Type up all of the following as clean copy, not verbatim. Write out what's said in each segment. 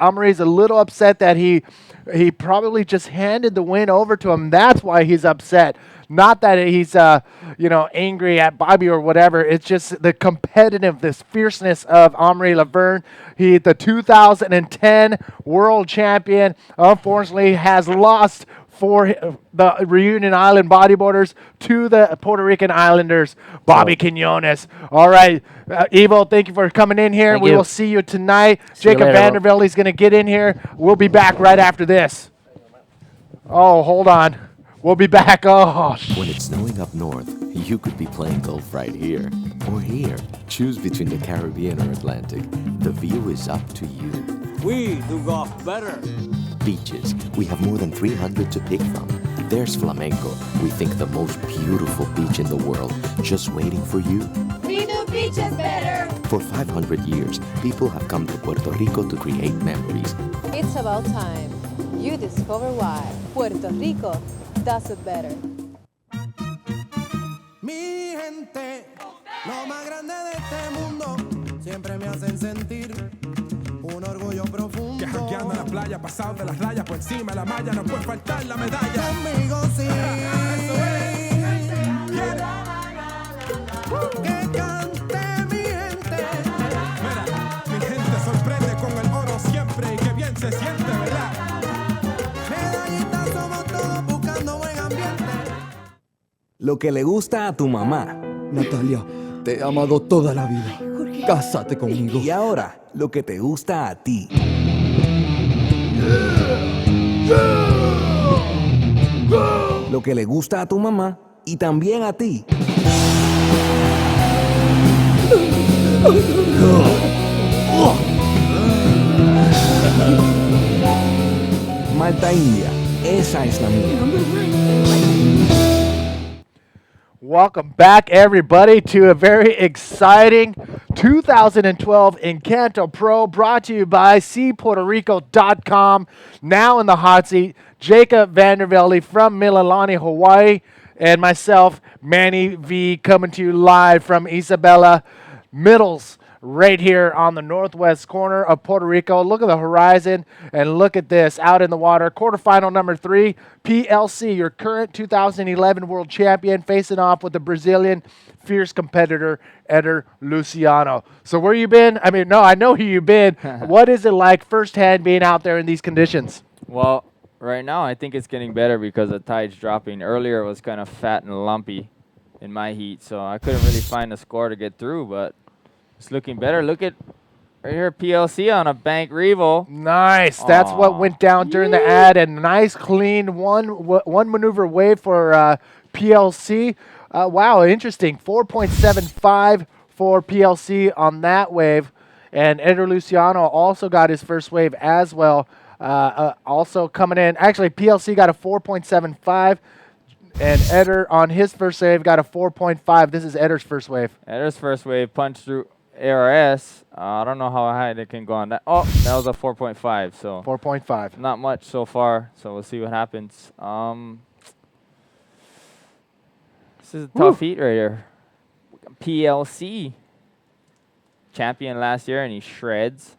Amaury's a little upset that he probably just handed the win over to him. That's why he's upset. Not that he's angry at Bobby or whatever. It's just the competitive, this fierceness of Amaury Laverne. He, the 2010 world champion, unfortunately has lost for the Reunion Island bodyboarders to the Puerto Rican Islanders, Bobby Quinones. All right, Evo, thank you for coming in here. Thank We you. will see you tonight. See you Jacob later, bro. Vandervelde is going to get in here. We'll be back right after this. Oh, hold on. We'll be back. Oh, When it's snowing up north, you could be playing golf right here or here. Choose between the Caribbean or Atlantic. The view is up to you. We do golf better. Beaches. We have more than 300 to pick from. There's Flamenco. We think the most beautiful beach in the world, just waiting for you. We do beaches better. For 500 years, people have come to Puerto Rico to create memories. It's about time you discover why Puerto Rico does it better. Mi gente, lo más grande de este mundo, siempre me hacen sentir un orgullo profundo. Que jangueando en la playa, pasado de las rayas, por encima de la malla, no puede faltar la medalla. Conmigo sí. Que cante mi gente. Mira, mi gente sorprende con el oro siempre y que bien se siente, ¿verdad? Medallitas somos todos buscando buen ambiente. Lo que le gusta a tu mamá. Natalia, te he amado toda la vida. Cásate conmigo. Y ahora, lo que te gusta a ti. Lo que le gusta a tu mamá y también a ti. Malta India, esa es la mía. welcome back, everybody, to a very exciting 2012 Encanto Pro, brought to you by SeaPuertoRico.com. Now in the hot seat, Jacob Vandervelde from Mililani, Hawaii, and myself, Manny V, coming to you live from Isabela Middles, right here on the northwest corner of Puerto Rico. Look at the horizon and look at this out in the water. Quarterfinal number 3, PLC, your current 2011 world champion, facing off with the Brazilian fierce competitor, Eder Luciano. So where you been? I mean, no, I know who you've been. What is it like firsthand being out there in these conditions? Well, right now I think it's getting better because the tide's dropping. Earlier it was kind of fat and lumpy in my heat, so I couldn't really find a score to get through, but it's looking better. Look at right here, PLC on a bank revo. Nice. That's what went down during the ad. And nice, clean one maneuver wave for PLC. Wow, interesting. 4.75 for PLC on that wave. And Eder Luciano also got his first wave as well. Also coming in. Actually, PLC got a 4.75. And Eder on his first wave got a 4.5. This is Eder's first wave. Eder's first wave punched through ARS. I don't know how high they can go on that. Oh, that was a 4.5. So 4.5. not much so far. So we'll see what happens. This is a tough heat right here. PLC champion last year, and he shreds.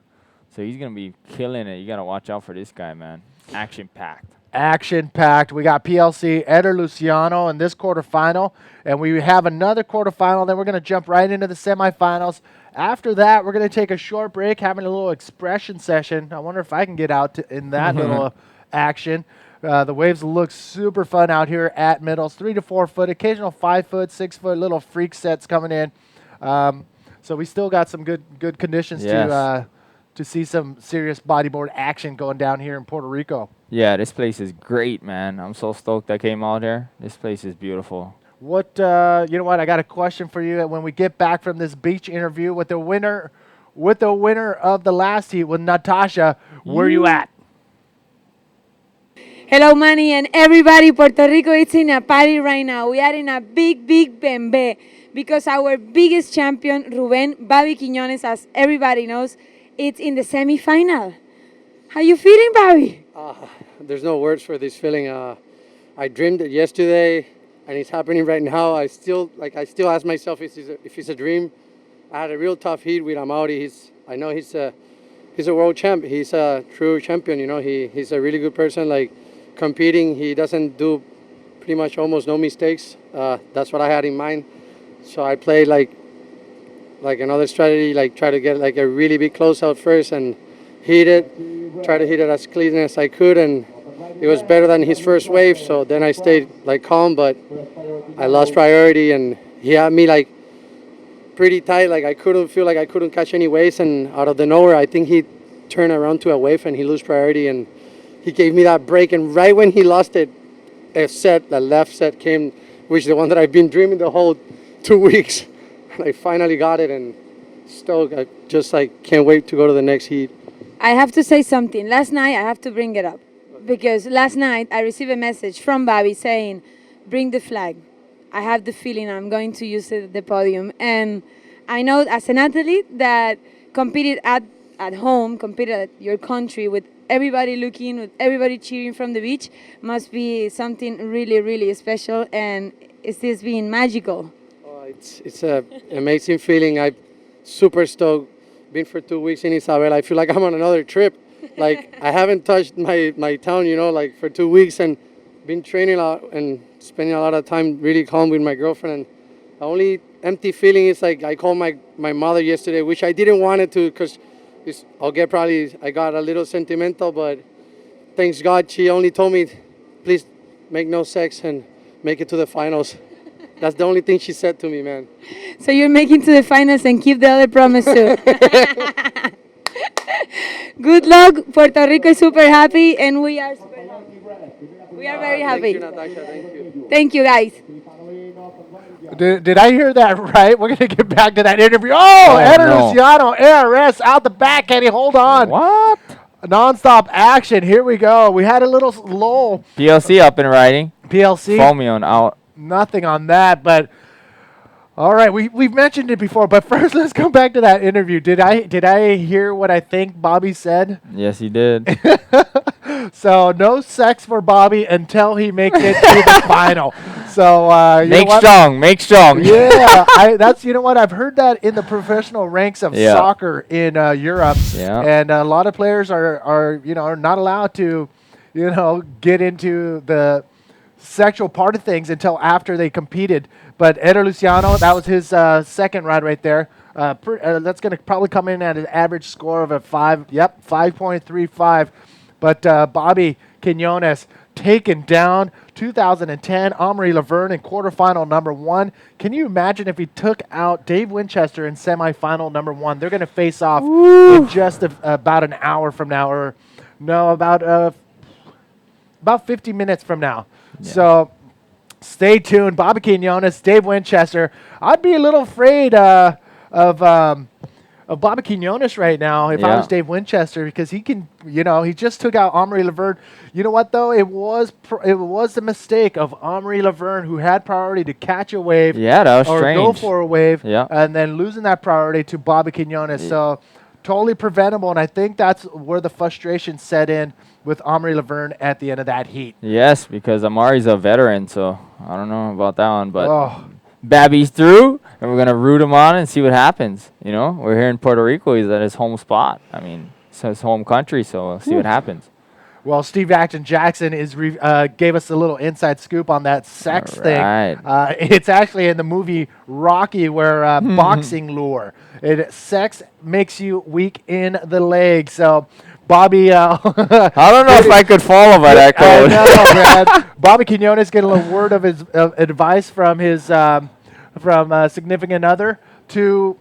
So he's gonna be killing it. You gotta watch out for this guy, man. Action packed. Action-packed. We got PLC, Eder Luciano in this quarterfinal, and we have another quarterfinal. Then we're going to jump right into the semifinals. After that, we're going to take a short break, having a little expression session. I wonder if I can get out in that little action. The waves look super fun out here at Middles. 3 to 4 foot, occasional 5 foot, 6 foot little freak sets coming in. So we still got some good conditions to see some serious bodyboard action going down here in Puerto Rico. Yeah, this place is great, man. I'm so stoked I came out here. This place is beautiful. What you know what? I got a question for you. When we get back from this beach interview with the winner of the last heat with Natasha, where you at? Hello, Manny, and everybody. Puerto Rico is in a party right now. We are in a big bembe because our biggest champion, Ruben Bobby Quiñones, as everybody knows, it's in the semifinal. How you feeling, Bobby? There's no words for this feeling. I dreamed it yesterday, and it's happening right now. I still ask myself if it's a dream. I had a real tough heat with Amaury. I know he's he's a world champ. He's a true champion. You know, he's a really good person. Like competing, he doesn't do pretty much almost no mistakes. That's what I had in mind. So I played like another strategy, like try to get like a really big closeout first and hit it. Try to hit it as clean as I could, and it was better than his first wave. So then I stayed like calm, but I lost priority, and he had me like pretty tight. Like I couldn't catch any waves, and out of the nowhere, I think he turned around to a wave and he lost priority, and he gave me that break. And right when he lost it, the left set came, which is the one that I've been dreaming the whole 2 weeks. And I finally got it, and stoked. I just like can't wait to go to the next heat. I have to say something. Last night, I have to bring it up because last night I received a message from Bobby saying, "Bring the flag. I have the feeling I'm going to use it at the podium." And I know as an athlete that competed at home, competed at your country with everybody looking, with everybody cheering from the beach, must be something really, really special, and it's just being magical. It's an amazing feeling. I'm super stoked. Been for 2 weeks in Isabel. I feel like I'm on another trip. Like I haven't touched my town, you know, like for 2 weeks, and been training a lot and spending a lot of time really calm with my girlfriend. And the only empty feeling is like I called my mother yesterday, which I didn't want it to because I got a little sentimental, but thanks God she only told me, please make no sex and make it to the finals. That's the only thing she said to me, man. So you're making to the finals and keep the other promise too. Good luck. Puerto Rico is super happy, and we are super happy. We are very happy. Thank you, Natasha. Thank you. Thank you, guys. Did I hear that right? We're going to get back to that interview. Oh, Eder Luciano, ARS out the back. Can he hold on? What? Non-stop action. Here we go. We had a little lull. PLC up and riding. PLC. Foamion out. Nothing on that, but all right, we've mentioned it before, but first let's go back to that interview. Did I hear what I think Bobby said? Yes, he did. So no sex for Bobby until he makes it to the final. So make strong. Yeah, that's you know what, I've heard that in the professional ranks of soccer in Europe. Yeah. And a lot of players are not allowed to, get into the sexual part of things until after they competed. But Eder Luciano, that was his second ride right there. That's going to probably come in at an average score of a 5.35. But Bobby Quinones taken down 2010 Omri Laverne in quarterfinal number 1. Can you imagine if he took out Dave Winchester in semifinal number 1? They're going to face off in just about an hour from now, or no, about 50 minutes from now. Yeah. So stay tuned. Bobby Quinones, Dave Winchester. I'd be a little afraid of Bobby Quinones right now if I was Dave Winchester, because he can, he just took out Omri Laverne. You know what, though? It was the mistake of Omri Laverne, who had priority to catch a wave. Yeah, that was strange. Or go for a wave. Yeah. And then losing that priority to Bobby Quinones. Yeah. So totally preventable, and I think that's where the frustration set in with Omri Laverne at the end of that heat. Yes, because Amari's a veteran, so I don't know about that one, but Babby's through, and we're going to root him on and see what happens. We're here in Puerto Rico. He's at his home spot. I mean, it's his home country, so we'll see what happens. Well, Steve Acton Jackson gave us a little inside scoop on that sex thing. It's actually in the movie Rocky, where boxing lure. Sex makes you weak in the leg. So Bobby, I don't know if I could follow by that code. Man. Bobby Quinones getting a word of his advice from his significant other to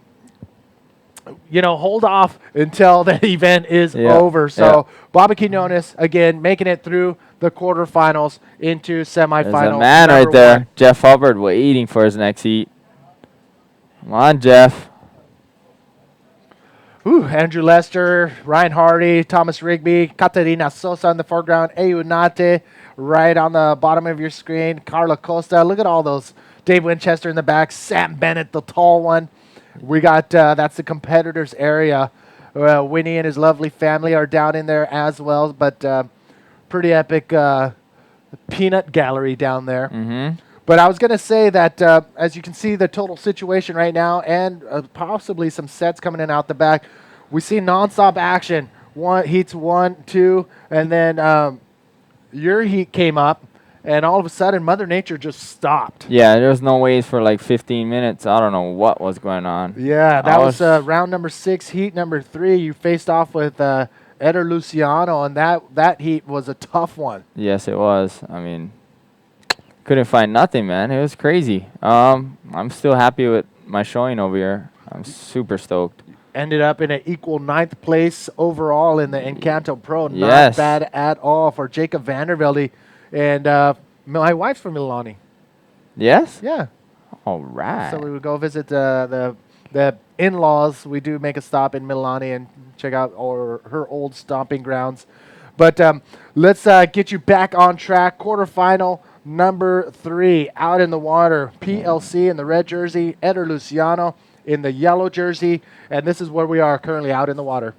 hold off until the event is over. So Bobby Quinones again making it through the quarterfinals into semifinals. There's a man right there, 1. Jeff Hubbard, waiting for his next heat. Come on, Jeff. Andrew Lester, Ryan Hardy, Thomas Rigby, Caterina Sosa in the foreground, Eunate right on the bottom of your screen, Carla Costa. Look at all those. Dave Winchester in the back, Sam Bennett, the tall one. We got, that's the competitors area. Winnie and his lovely family are down in there as well, but pretty epic peanut gallery down there. Mm-hmm. But I was going to say that, as you can see the total situation right now, and possibly some sets coming in out the back, we see nonstop action. Heats 1, 2, and then your heat came up, and all of a sudden, Mother Nature just stopped. Yeah, there was no waves for like 15 minutes. I don't know what was going on. Yeah, that was round number 6, heat number 3. You faced off with Eder Luciano, and that heat was a tough one. Yes, it was. I mean, couldn't find nothing, man. It was crazy. I'm still happy with my showing over here. I'm super stoked. Ended up in an equal 9th place overall in the Encanto Pro. Not Yes. bad at all for Jacob Vandervelde. And my wife's from Milani. Yes? Yeah. All right. So we would go visit the in-laws. We do make a stop in Milani and check out her old stomping grounds. But let's get you back on track. Quarterfinal number 3 out in the water. PLC in the red jersey. Eder Luciano in the yellow jersey. And this is where we are currently out in the water.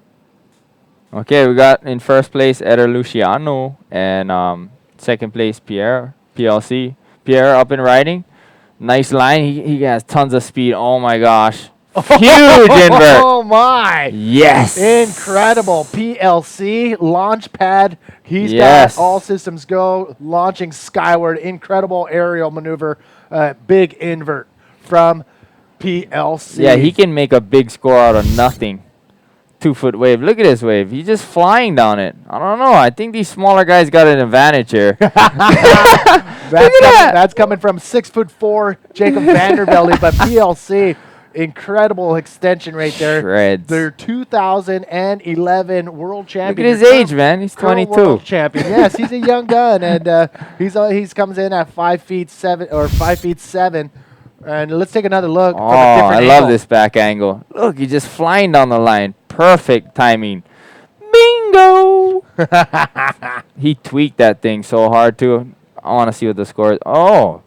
Okay, we got in first place Eder Luciano and second place Pierre, PLC. Pierre up and riding. Nice line. He has tons of speed. Oh my gosh. Huge invert. Oh my. Yes. Incredible. PLC launch pad. He's Yes. got all systems go. Launching skyward. Incredible aerial maneuver. Big invert from PLC. Yeah, he can make a big score out of nothing. 2-foot wave. Look at this wave. He's just flying down it. I don't know. I think these smaller guys got an advantage here. That's coming from 6'4" Jacob Vandervelde, but PLC, incredible extension right there. Shreds. Their 2011 world champion. Look at his age, man. He's Current 22. World champion. Yes, he's a young gun, and he's comes in at 5'7" or 5'7". And let's take another look. Oh, from a different I angle. love this back angle. Look, he's just flying down the line. Perfect timing. Bingo! He tweaked that thing so hard, too. I want to see what the score is. Oh,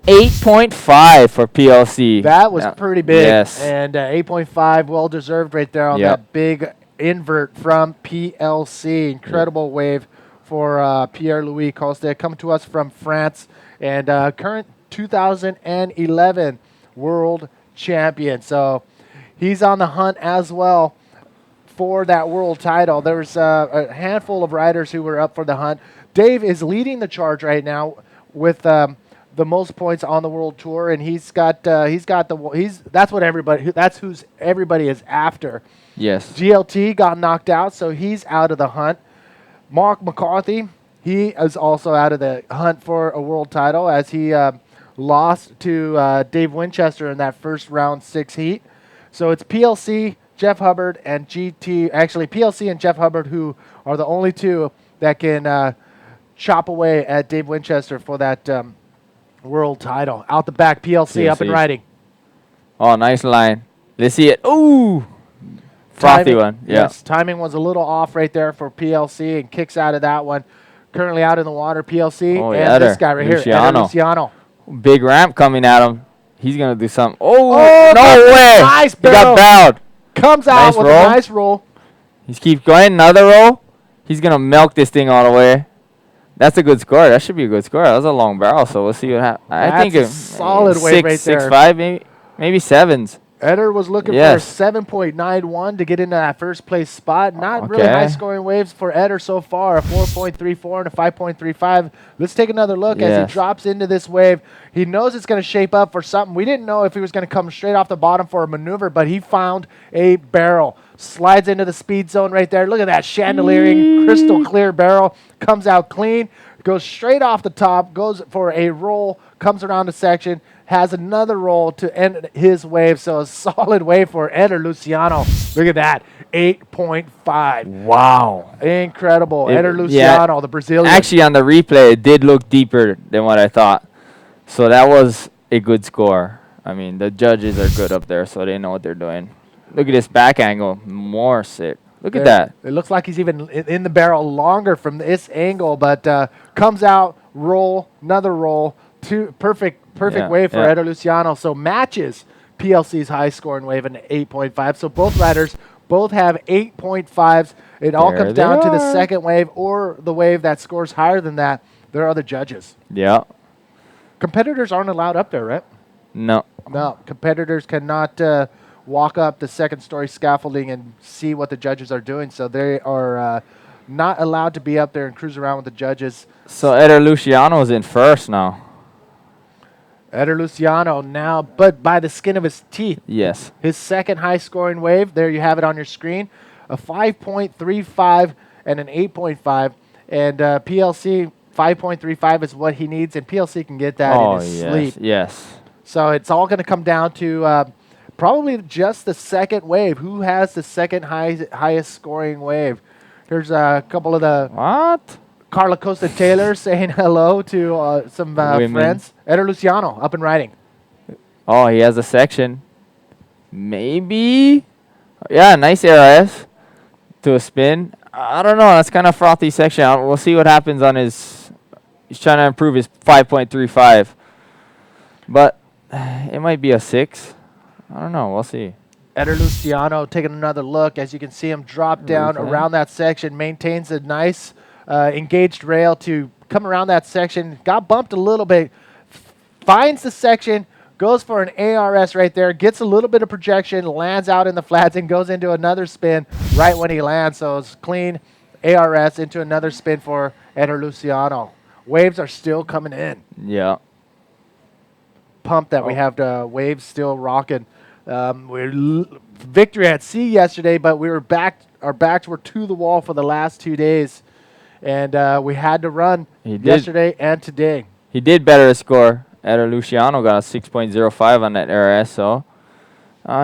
8.5 for PLC. That was pretty big. Yes. And 8.5, well deserved right there on that big invert from PLC. Incredible wave for Pierre-Louis Coste, coming to us from France, and current 2011 world champion. So he's on the hunt as well for that world title. There's a handful of riders who were up for the hunt. Dave is leading the charge right now with the most points on the world tour, and that's who's everybody is after. Yes. GLT got knocked out, so he's out of the hunt. Mark McCarthy, he is also out of the hunt for a world title as he lost to Dave Winchester in that first round 6 heat. So it's PLC, Jeff Hubbard, and GT. Actually, PLC and Jeff Hubbard, who are the only two that can chop away at Dave Winchester for that world title. Out the back, PLC up and riding. Oh, nice line. Let's see it. Ooh. Frothy one. Yeah. Yes, timing was a little off right there for PLC and kicks out of that one. Currently out in the water, PLC. Oh, and this guy right here, Eder Luciano. Big ramp coming at him. He's going to do something. Oh, no that's way. a nice He got barrel. bowed. Comes out Nice with roll. a nice roll. He's keep going. Another roll. He's going to milk this thing all the way. That's a good score. That should be a good score. That was a long barrel, so we'll see what happens. I think a solid wave right there. 6.5, maybe 7s. Eder was looking for 7.91 to get into that first place spot. Not really high scoring waves for Eder so far. A 4.34 and a 5.35. Let's take another look as he drops into this wave. He knows it's going to shape up for something. We didn't know if he was going to come straight off the bottom for a maneuver, but he found a barrel. Slides into the speed zone right there. Look at that chandeliering, crystal clear barrel. Comes out clean. Goes straight off the top. Goes for a roll. Comes around the section. Has another roll to end his wave. So a solid wave for Eder Luciano. Look at that. 8.5. Wow. Incredible. Eder Luciano, the Brazilian. Actually, on the replay, it did look deeper than what I thought. So that was a good score. I mean, the judges are good up there, so they know what they're doing. Look at this back angle. More sick. Look at that. It looks like he's even in the barrel longer from this angle, but comes out, roll, another roll. Perfect wave for Eder Luciano. So matches PLC's high scoring wave in 8.5. So both riders both have 8.5s. It all comes down to the second wave or the wave that scores higher than that. There are the judges. Yeah. Competitors aren't allowed up there, right? No. No. Competitors cannot walk up the second-story scaffolding and see what the judges are doing. So they are not allowed to be up there and cruise around with the judges. So Eder Luciano is in first now. Eder Luciano now, but by the skin of his teeth. Yes. His second high-scoring wave, there you have it on your screen, a 5.35 and an 8.5. And PLC, 5.35 is what he needs, and PLC can get that in his sleep. Yes. So it's all going to come down to probably just the second wave. Who has the second highest scoring wave? Here's a couple of the... What? Carla Costa Taylor saying hello to some friends. Eder Luciano up and riding. Oh, he has a section. Maybe. Yeah, nice ARS to a spin. I don't know. That's kind of frothy section. We'll see what happens on his. He's trying to improve his 5.35. But it might be a 6. I don't know. We'll see. Eder Luciano taking another look. As you can see him drop down around that section. Maintains a nice engaged rail to come around that section. Got bumped a little bit. Finds the section. Goes for an ARS right there. Gets a little bit of projection. Lands out in the flats and goes into another spin right when he lands. So it's clean ARS into another spin for Eder Luciano. Waves are still coming in. Yeah. Pumped that we have the waves still rocking. Victory at sea yesterday, but we were our backs were to the wall for the last 2 days. And we had to run yesterday and today. He did better score. Eder Luciano got a 6.05 on that RS, so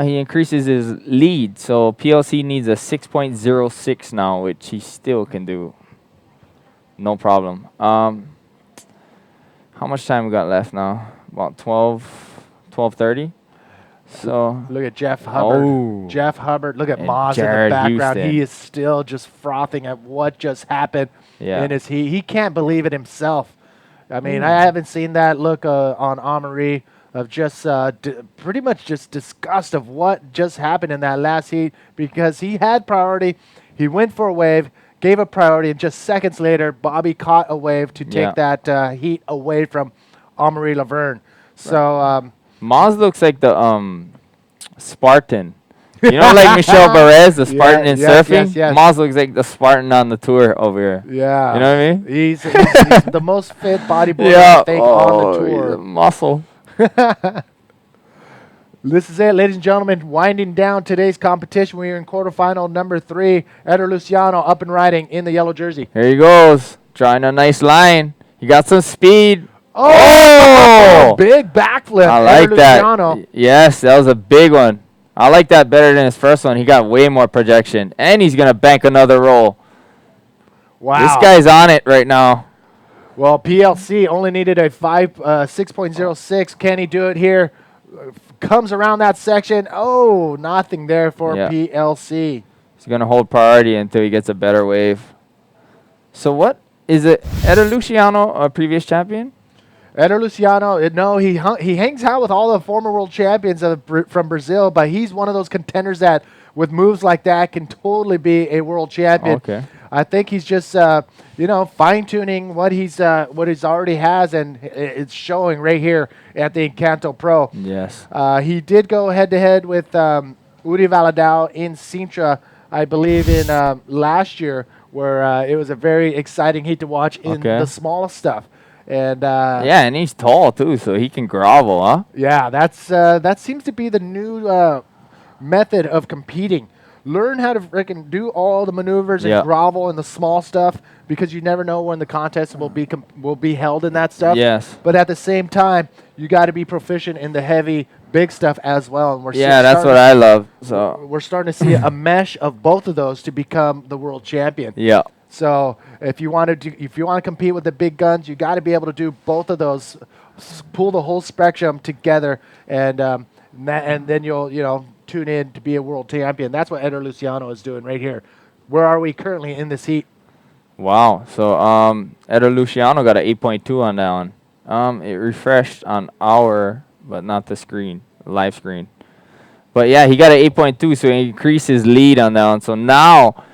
he increases his lead. So PLC needs a 6.06 now, which he still can do. No problem. How much time we got left now? About 12:30. So look at Jeff Hubbard. Oh. Jeff Hubbard. Look at And Moz in the Jared background. Houston. He is still just frothing at what just happened in his heat. He can't believe it himself. I mean, I haven't seen that look on Amaury of just pretty much just disgust of what just happened in that last heat because he had priority. He went for a wave, gave a priority, and just seconds later, Bobby caught a wave to take that heat away from Amaury Laverne. So Moz looks like the Spartan. You know, like Michel Barrez, the Spartan in surfing? Yes. Moz looks like the Spartan on the tour over here. Yeah. You know what I mean? He's the most fit bodybuilder, I think, on the tour. He's a muscle. This is it, ladies and gentlemen. Winding down today's competition. We are in quarterfinal number 3. Eder Luciano up and riding in the yellow jersey. Here he goes. Drawing a nice line. He got some speed. Oh! Big backflip. I like Eder that. Luciano. Yes, that was a big one. I like that better than his first one. He got way more projection. And he's going to bank another roll. Wow. This guy's on it right now. Well, PLC only needed a 6.06. Can he do it here? Comes around that section. Oh, nothing there for PLC. He's going to hold priority until he gets a better wave. So what? Is it Eder Luciano a previous champion? Eder Luciano, no, he hangs out with all the former world champions from Brazil, but he's one of those contenders that, with moves like that, can totally be a world champion. Okay. I think he's just, fine-tuning what he's already has, and it's showing right here at the Encanto Pro. Yes. He did go head-to-head with Uri Valadao in Sintra, I believe, in last year, where it was a very exciting heat to watch in the smallest stuff. And and he's tall too, so he can grovel, huh? Yeah, that seems to be the new method of competing. Learn how to freaking do all the maneuvers and grovel and the small stuff, because you never know when the contest will be held in that stuff. Yes. But at the same time, you got to be proficient in the heavy, big stuff as well. And we're that's what I love. So we're starting to see a mesh of both of those to become the world champion. Yeah. So if you want to compete with the big guns, you got to be able to do both of those, pull the whole spectrum together, and then you'll tune in to be a world champion. That's what Eder Luciano is doing right here. Where are we currently in this heat? Wow. So Eder Luciano got an 8.2 on that one. It refreshed on our, but not the screen, live screen. But yeah, he got an 8.2, so he increased his lead on that one. So now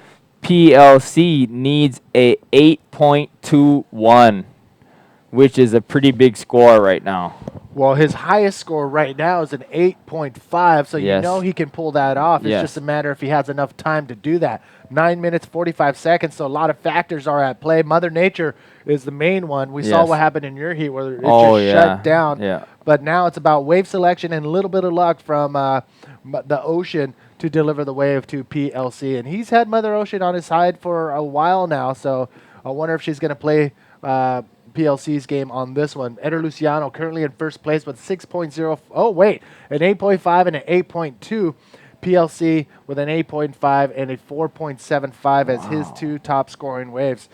PLC needs a 8.21, which is a pretty big score right now. Well, his highest score right now is an 8.5, so you Yes. know he can pull that off. It's Yes. just a matter if he has enough time to do that. 9 minutes, 45 seconds, so a lot of factors are at play. Mother Nature is the main one. We saw Yes. what happened in your heat where it Oh, just yeah. shut down. Yeah. But now it's about wave selection and a little bit of luck from the ocean to deliver the wave to PLC. And he's had Mother Ocean on his side for a while now, so I wonder if she's going to play PLC's game on this one. Eder Luciano currently in first place with 6.0. Oh, wait, an 8.5 and an 8.2. PLC with an 8.5 and a 4.75 as his two top scoring waves.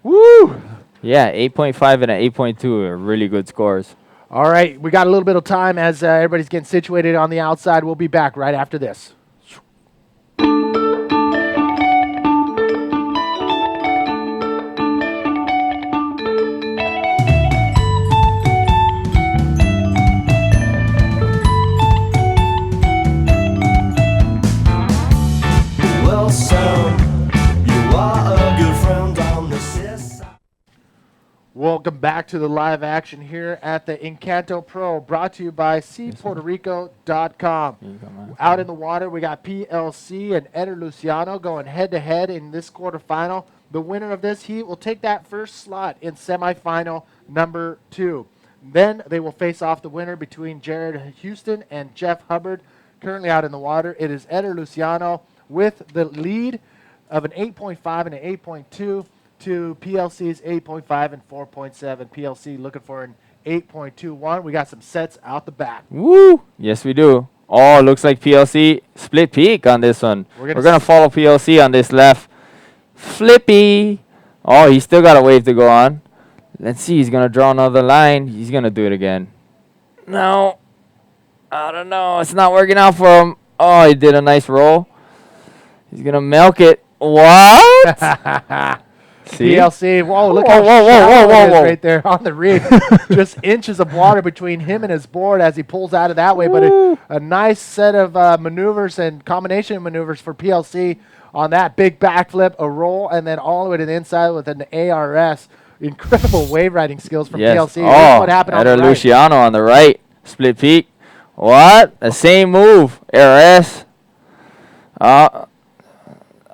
Woo! Yeah, 8.5 and an 8.2 are really good scores. All right, we got a little bit of time as everybody's getting situated on the outside. We'll be back right after this. Well, Sam, you are a good friend on the sis. Welcome back to the live action here at the Encanto Pro, brought to you by cpuertorico.com. Out in the water, we got PLC and Eder Luciano going head-to-head in this quarterfinal. The winner of this heat will take that first slot in semifinal number 2. Then they will face off the winner between Jared Houston and Jeff Hubbard. Currently out in the water, it is Eder Luciano with the lead of an 8.5 and an 8.2 to PLC's 8.5 and 4.7. PLC looking for an 8.21. We got some sets out the back. Woo! Yes, we do. Oh, looks like PLC split peak on this one. We're We're gonna gonna follow PLC on this left. Flippy. Oh, he's still got a wave to go on. Let's see. He's gonna draw another line. He's gonna do it again. No. I don't know. It's not working out for him. Oh, he did a nice roll. He's gonna milk it. What? See? PLC, whoa, look Whoa, how whoa, whoa, shallow whoa, it whoa, is whoa. right there on the reef. Just inches of water between him and his board as he pulls out of that way. But a nice set of maneuvers and combination of maneuvers for PLC on that big backflip, a roll, and then all the way to the inside with an ARS. Incredible wave riding skills from Yes. PLC. Oh, Here's what happened on Eder the right. Luciano on the right. Split peak. What? The same move. ARS. I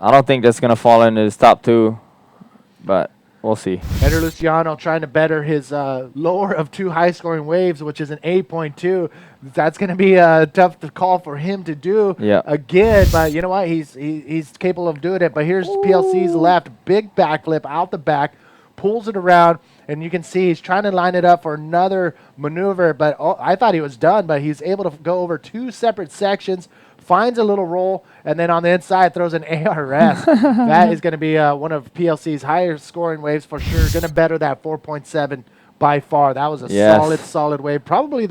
don't think that's going to fall into his top 2, but we'll see. Eder Luciano trying to better his lower of 2 high-scoring waves, which is an 8.2. That's going to be tough to call for him to do again, but you know what? He's capable of doing it. But here's PLC's left, big backflip out the back, pulls it around, and you can see he's trying to line it up for another maneuver. But I thought he was done, but he's able to go over 2 separate sections, finds a little roll, and then on the inside throws an ARS. That is going to be one of PLC's higher scoring waves for sure. Going to better that 4.7 by far. That was a solid wave. Probably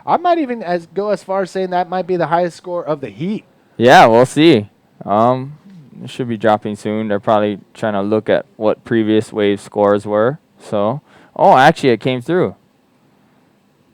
I might even go as far as saying that might be the highest score of the heat. Yeah, we'll see. It should be dropping soon. They're probably trying to look at what previous wave scores were. So, actually it came through.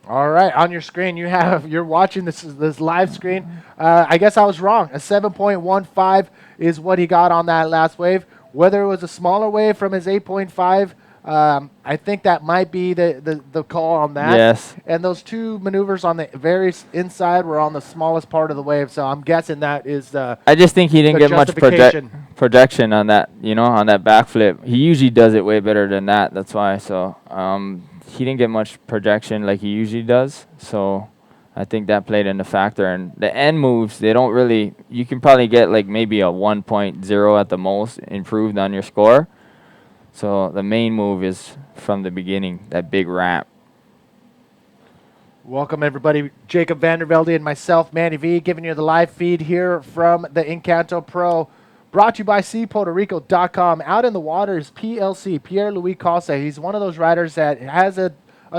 All right, on your screen you're watching this live screen. I guess I was wrong. A 7.15 is what he got on that last wave. Whether it was a smaller wave from his 8.5, I think that might be the call on that. Yes. And those 2 maneuvers on the very inside were on the smallest part of the wave, so I'm guessing that is the. I just think he didn't the get much justification. projection on that, on that backflip. He usually does it way better than that. That's why. So, he didn't get much projection like he usually does. So, I think that played into factor. And the end moves, they don't really. You can probably get like maybe a 1.0 at the most improved on your score. So the main move is from the beginning, that big ramp. Welcome, everybody. Jacob Vandervelde and myself, Manny V, giving you the live feed here from the Encanto Pro, brought to you by cpuertorico.com. Out in the water is PLC, Pierre-Louis Costa. He's one of those riders that has a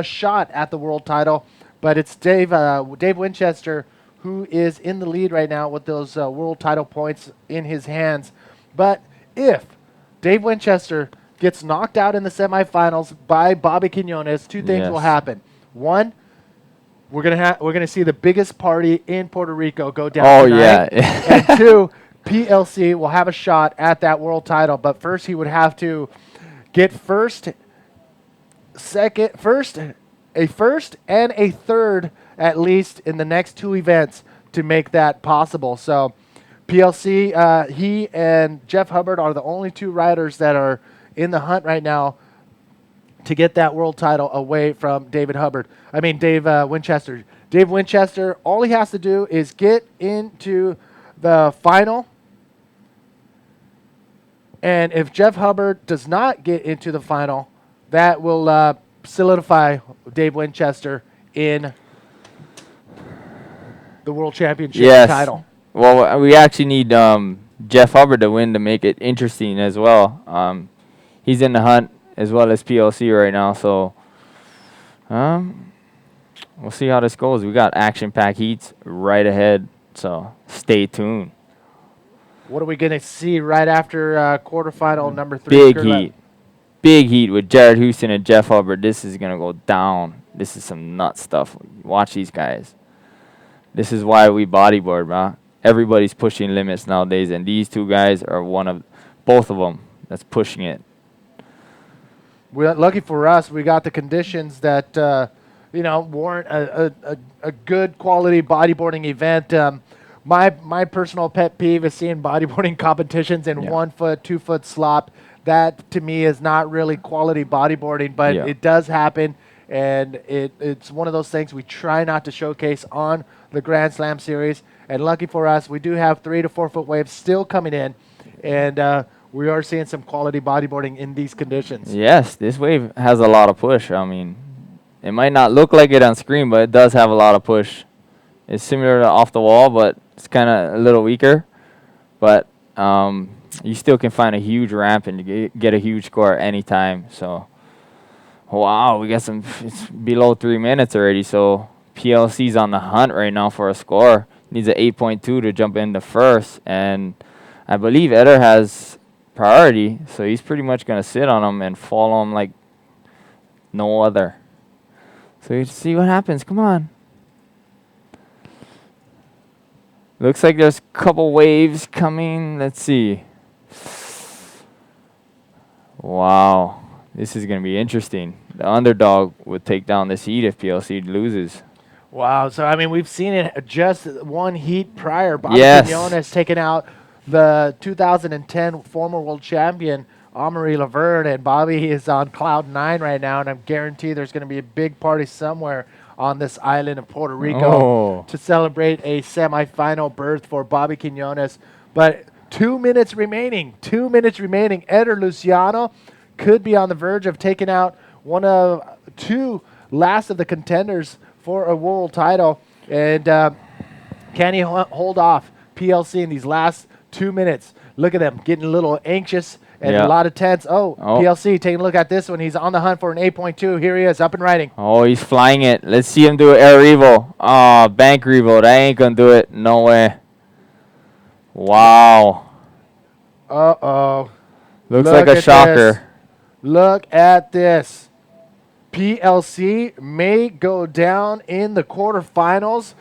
shot at the world title, but it's Dave Winchester who is in the lead right now with those world title points in his hands. But if Dave Winchester gets knocked out in the semifinals by Bobby Quinones, 2 things will happen. One, we're gonna see the biggest party in Puerto Rico go down tonight. And 2, PLC will have a shot at that world title. But first, he would have to get first a first and a third at least in the next 2 events to make that possible. So PLC, he and Jeff Hubbard are the only 2 riders that are in the hunt right now to get that world title away from Dave Winchester. Dave Winchester, all he has to do is get into the final. And if Jeff Hubbard does not get into the final, that will solidify Dave Winchester in the world championship title. Well, we actually need Jeff Hubbard to win to make it interesting as well. He's in the hunt as well as PLC right now, so we'll see how this goes. We got action-packed heats right ahead, so stay tuned. What are we going to see right after quarterfinal number 3? Big heat with Jared Houston and Jeff Hubbard. This is going to go down. This is some nut stuff. Watch these guys. This is why we bodyboard, bro. Everybody's pushing limits nowadays, and these 2 guys are both of them that's pushing it. We're lucky for us. We got the conditions that warrant a good quality bodyboarding event. My personal pet peeve is seeing bodyboarding competitions in 1 foot, 2 foot slop. That to me is not really quality bodyboarding, but it does happen, and it's one of those things we try not to showcase on the Grand Slam series. And lucky for us, we do have 3 to 4 foot waves still coming in, and we are seeing some quality bodyboarding in these conditions. Yes, this wave has a lot of push. I mean, it might not look like it on screen, but it does have a lot of push. It's similar to off the wall, but it's kind of a little weaker. But you still can find a huge ramp and get a huge score at any time. So, wow, we got it's below 3 minutes already. So PLC's on the hunt right now for a score. Needs an 8.2 to jump into first. And I believe Eder has priority, so he's pretty much going to sit on him and follow him like no other. So you see what happens. Come on. Looks like there's a couple waves coming. Let's see. Wow. This is going to be interesting. The underdog would take down this heat if PLC loses. Wow. So, I mean, we've seen it just 1 heat prior. Bobby Quinones taking out the 2010 former world champion, Amaury Laverne, and Bobby is on cloud 9 right now, and I'm guaranteed there's going to be a big party somewhere on this island of Puerto Rico to celebrate a semifinal berth for Bobby Quinones. But 2 minutes remaining. Eder Luciano could be on the verge of taking out one of 2 last of the contenders for a world title. And can he hold off PLC in these last 2 minutes? Look at them getting a little anxious and a lot of tense. PLC taking a look at this one. He's on the hunt for an 8.2. Here he is, up and riding. Oh, he's flying it. Let's see him do air revo. Oh, bank revo. That ain't going to do it. No way. Wow. Uh-oh. Looks like a shocker. This. Look at this. PLC may go down in the quarterfinals.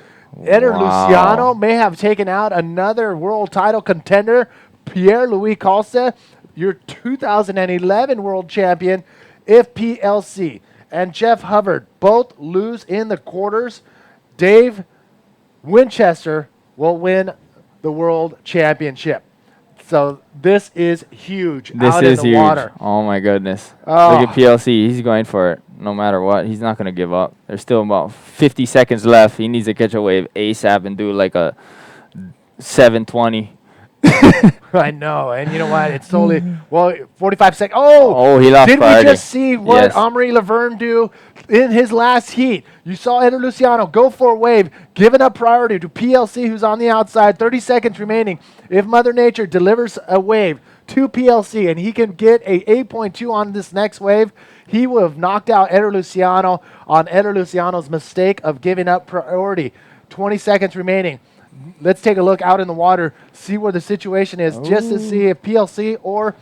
Eder Luciano may have taken out another world title contender, Pierre-Louis Calce, your 2011 world champion. If PLC and Jeff Hubbard both lose in the quarters, Dave Winchester will win the world championship. So this is huge. This out is in the huge. Water. Oh my goodness. Look at PLC. He's going for it no matter what. He's not going to give up. There's still about 50 seconds left. He needs to catch a wave ASAP and do like a 720. I know. And you know what? It's totally, 45 seconds. Oh, he lost priority. Did we just see what Amaury Laverne do in his last heat? You saw Eder Luciano go for a wave, giving up priority to PLC, who's on the outside. 30 seconds remaining. If Mother Nature delivers a wave to PLC and he can get a 8.2 on this next wave, he will have knocked out Eder Luciano on Eder Luciano's mistake of giving up priority. 20 seconds remaining. Let's take a look out in the water, see where the situation is, just to see if PLC or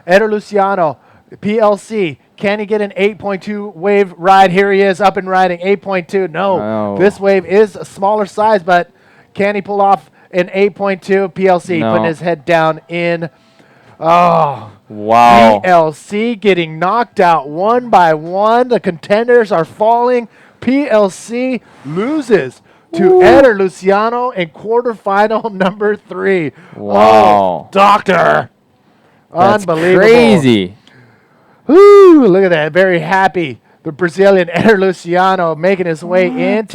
Eder Luciano, PLC, can he get an 8.2 wave ride? Here he is, up and riding, 8.2. No, this wave is a smaller size, but can he pull off an 8.2? PLC putting his head down in. Oh, Wow. PLC getting knocked out one by one. The contenders are falling. PLC loses to Eder Luciano in quarterfinal number 3. Wow. Oh, doctor. That's Unbelievable. crazy. Woo, look at that. Very happy. The Brazilian Eder Luciano making his way in.